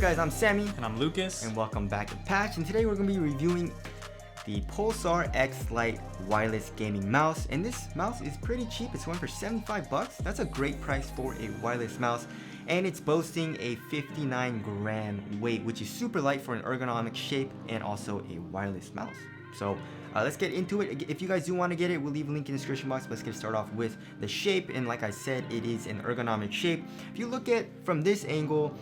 guys, I'm Sammy. And I'm Lucas. And welcome back to Patch. And today we're going to be reviewing the Pulsar Xlite wireless gaming mouse. And this mouse is pretty cheap. It's going for 75 bucks. That's a great price for a wireless mouse. And it's boasting a 59 gram weight, which is super light for an ergonomic shape and also a wireless mouse. So let's get into it. If you guys do want to get it, we'll leave a link in the description box. Let's get started off with the shape. And like I said, it is an ergonomic shape. If you look at from this angle,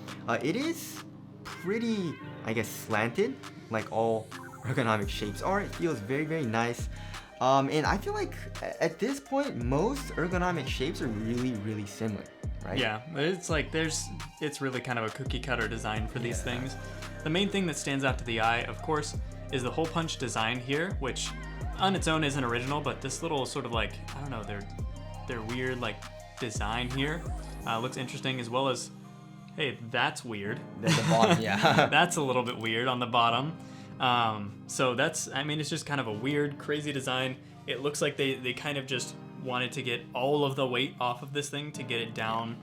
it is pretty, I guess, slanted, like all ergonomic shapes are. It feels very, very nice. And I feel like at this point, most ergonomic shapes are really, really similar, right? Yeah, it's like it's really kind of a cookie cutter design for these things. The main thing that stands out to the eye, of course, is the hole punch design here, which on its own isn't original, but this little sort of like, I don't know, their weird like design here looks interesting, as well as, hey, that's weird. At the bottom, yeah. That's a little bit weird on the bottom. So that's, I mean, it's just kind of a weird, crazy design. It looks like they kind of just wanted to get all of the weight off of this thing to get it down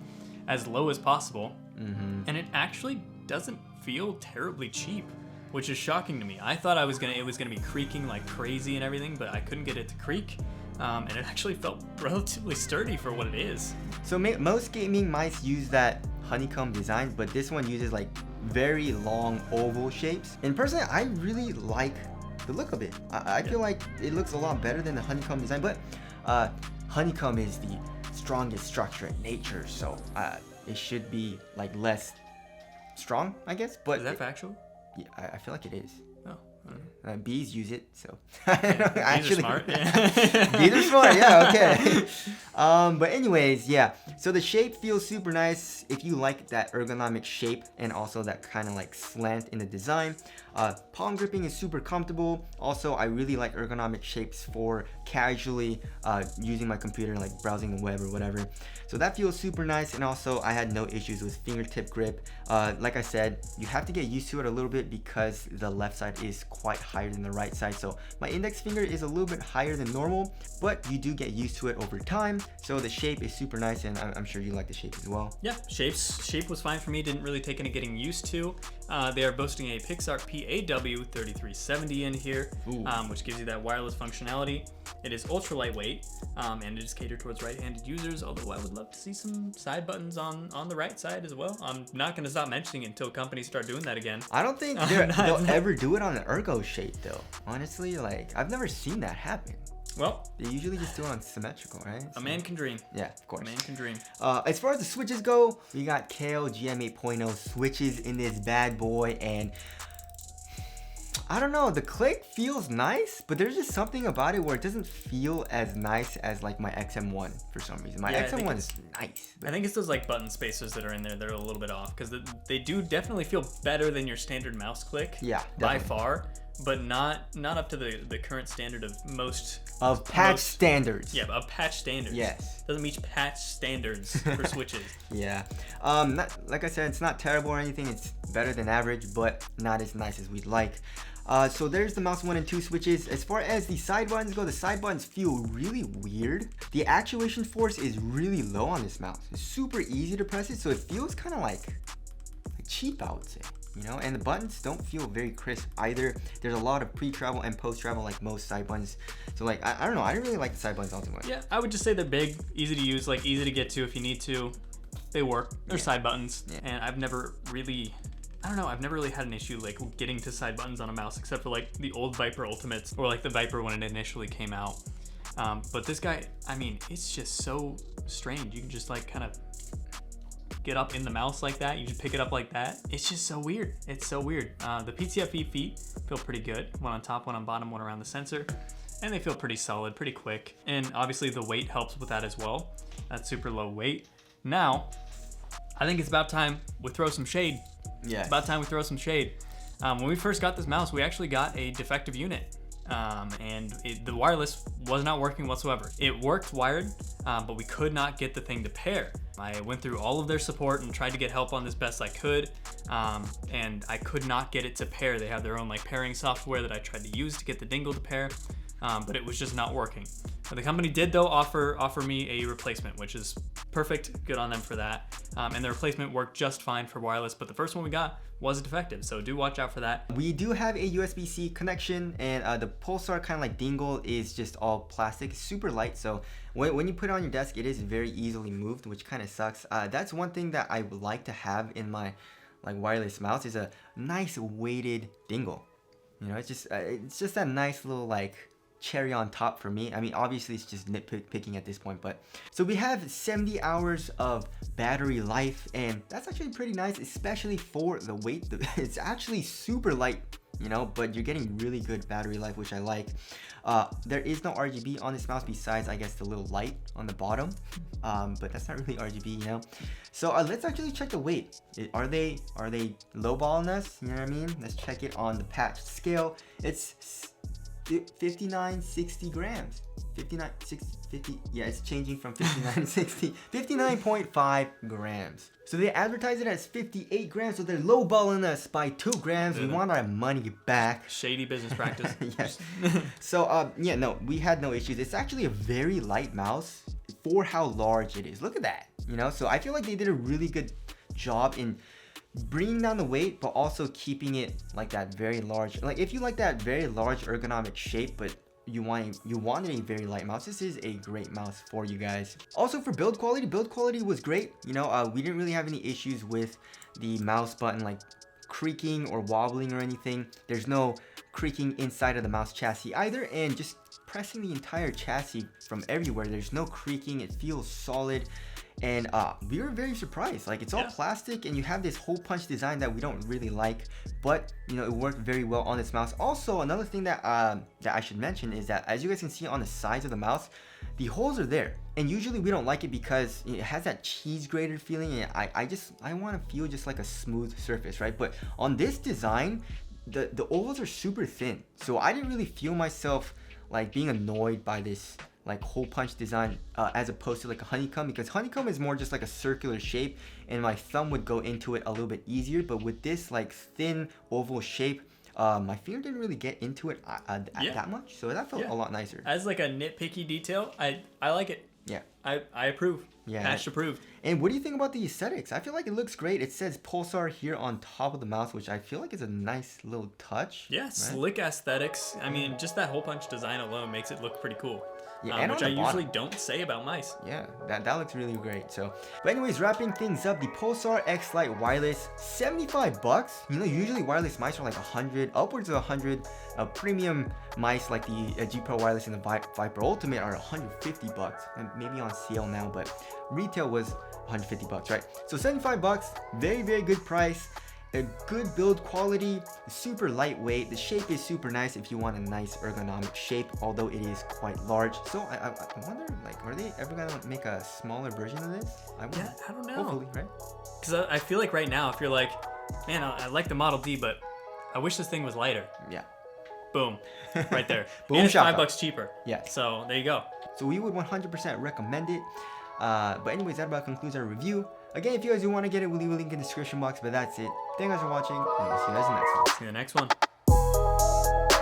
as low as possible. Mm-hmm. And it actually doesn't feel terribly cheap, which is shocking to me. I thought it was gonna be creaking like crazy and everything, but I couldn't get it to creak. And it actually felt relatively sturdy for what it is. So most gaming mice use that honeycomb design, but this one uses like very long oval shapes. And personally, I really like the look of it. I feel like it looks a lot better than the honeycomb design, but honeycomb is the strongest structure in nature, so it should be like less strong, I guess. But is that factual? Yeah, I feel like it is. Oh. Bees use it, so Bees are smart. Bees are smart, yeah, okay. But anyways, yeah. So the shape feels super nice if you like that ergonomic shape and also that kind of like slant in the design. Palm gripping is super comfortable. Also, I really like ergonomic shapes for casually using my computer, like browsing the web or whatever. So that feels super nice, and also I had no issues with fingertip grip. Like I said, you have to get used to it a little bit because the left side is quite higher than the right side. So my index finger is a little bit higher than normal, but you do get used to it over time. So the shape is super nice, and I'm sure you like the shape as well. Yeah, shape was fine for me. Didn't really take any getting used to. They are boasting a Pulsar PAW3370 in here, which gives you that wireless functionality. It is ultra lightweight, and it is catered towards right-handed users, although I would love to see some side buttons on the right side as well. I'm not going to stop mentioning it until companies start doing that again. I don't think they'll ever do it on an Ergo shape, though. Honestly, like, I've never seen that happen. Well, they usually just do it on symmetrical, right? A man can dream. Yeah, of course. A man can dream. As far as the switches go, we got Kale GM 8.0 switches in this bad boy, and I don't know, the click feels nice, but there's just something about it where it doesn't feel as nice as like my XM1 for some reason. My XM1 is nice. I think it's those like button spacers that are in there that are a little bit off, because they do definitely feel better than your standard mouse click. Yeah, definitely. By far. But not up to the current standard of most patch standards. Yeah, of patch standards. Yes. Doesn't meet patch standards for switches. Yeah. Like I said, it's not terrible or anything. It's better than average, but not as nice as we'd like. So there's the mouse 1 and 2 switches. As far as the side buttons go, the side buttons feel really weird. The actuation force is really low on this mouse. It's super easy to press it, so it feels kind of like cheap, I would say. You know, and the buttons don't feel very crisp either. There's a lot of pre-travel and post-travel like most side buttons. So like, I don't know, I didn't really like the side buttons all too much. Yeah, I would just say they're big, easy to use, like easy to get to if you need to. They work, they're side buttons. Yeah. And I've never really had an issue like getting to side buttons on a mouse, except for like the old Viper Ultimates or like the Viper when it initially came out. But this guy, I mean, it's just so strange. You can just like kind of get up in the mouse like that. You just pick it up like that. It's just so weird. It's so weird. The PTFE feet feel pretty good. One on top, one on bottom, one around the sensor. And they feel pretty solid, pretty quick. And obviously the weight helps with that as well. That's super low weight. Now, I think it's about time we throw some shade. Yeah. About time we throw some shade. When we first got this mouse, we actually got a defective unit. And the wireless was not working whatsoever. It worked wired, but we could not get the thing to pair. I went through all of their support and tried to get help on this best I could, and I could not get it to pair. They have their own like pairing software that I tried to use to get the dingle to pair. but it was just not working. The company did though offer me a replacement, which is perfect. Good on them for that. And the replacement worked just fine for wireless, but the first one we got was defective, so do watch out for that. We do have a USB-C connection, and the Pulsar kind of like dingle is just all plastic, super light, so when you put it on your desk, it is very easily moved, which kind of sucks. That's one thing that I would like to have in my like wireless mouse, is a nice weighted dingle. You know, it's just that nice little like cherry on top for me. I mean, obviously it's just nitpicking at this point, but so we have 70 hours of battery life, and that's actually pretty nice, especially for the weight. It's actually super light, you know, but you're getting really good battery life, which I like. There is no RGB on this mouse besides, I guess, the little light on the bottom, but that's not really RGB, you know. So let's actually check the weight. Are they lowballing us? You know what I mean? Let's check it on the patch scale. It's 59.60 grams. 50, yeah, it's changing from 59 to 60. 59.5 grams. So they advertise it as 58 grams, so they're lowballing us by 2 grams. We want our money back. Shady business practice. Yes. So yeah, no, we had no issues. It's actually a very light mouse for how large it is. Look at that. You know, so I feel like they did a really good job in bringing down the weight, but also keeping it like that very large. Like if you like that very large ergonomic shape, but you wanted a very light mouse, this is a great mouse for you guys. Also for build quality was great. You know, we didn't really have any issues with the mouse button like creaking or wobbling or anything. There's no creaking inside of the mouse chassis either, and just pressing the entire chassis from everywhere, there's no creaking. It feels solid. And we were very surprised. Like, it's all plastic, and you have this hole punch design that we don't really like, but you know, it worked very well on this mouse. Also, another thing that that I should mention is that, as you guys can see on the sides of the mouse, the holes are there, and usually we don't like it because it has that cheese grater feeling, and I want to feel just like a smooth surface, right? But on this design, the ovals are super thin, so I didn't really feel myself like being annoyed by this like hole punch design as opposed to like a honeycomb, because honeycomb is more just like a circular shape and my thumb would go into it a little bit easier, but with this like thin oval shape, my finger didn't really get into it that much, so that felt a lot nicer. As like a nitpicky detail, I like it. Yeah, I approve. Yeah, patched approved. And what do you think about the aesthetics? I feel like it looks great. It says Pulsar here on top of the mouse, which I feel like is a nice little touch. Yeah, right? Slick aesthetics. I mean, just that hole punch design alone makes it look pretty cool. Yeah, which I usually don't say about mice. Yeah, that looks really great. So, but anyways, wrapping things up, the Pulsar Xlite wireless, $75. You know, usually wireless mice are like 100, upwards of 100. Premium mice like the G Pro wireless and the Viper Ultimate are $150, and maybe on sale now, but retail was $150, right? So $75, very, very good price. A good build quality, super lightweight. The shape is super nice if you want a nice ergonomic shape, although it is quite large. So I wonder, like, are they ever gonna make a smaller version of this? I don't know. Hopefully, right? Because I feel like right now, if you're like, man, I like the Model D, but I wish this thing was lighter. Yeah. Boom. Right there. Boom. And it's $5 cheaper. Yeah. So there you go. So we would 100% recommend it. But anyways, that about concludes our review. Again, if you guys do want to get it, we'll leave a link in the description box. But that's it. Thank you guys for watching, and we'll see you guys in the next one. See you in the next one.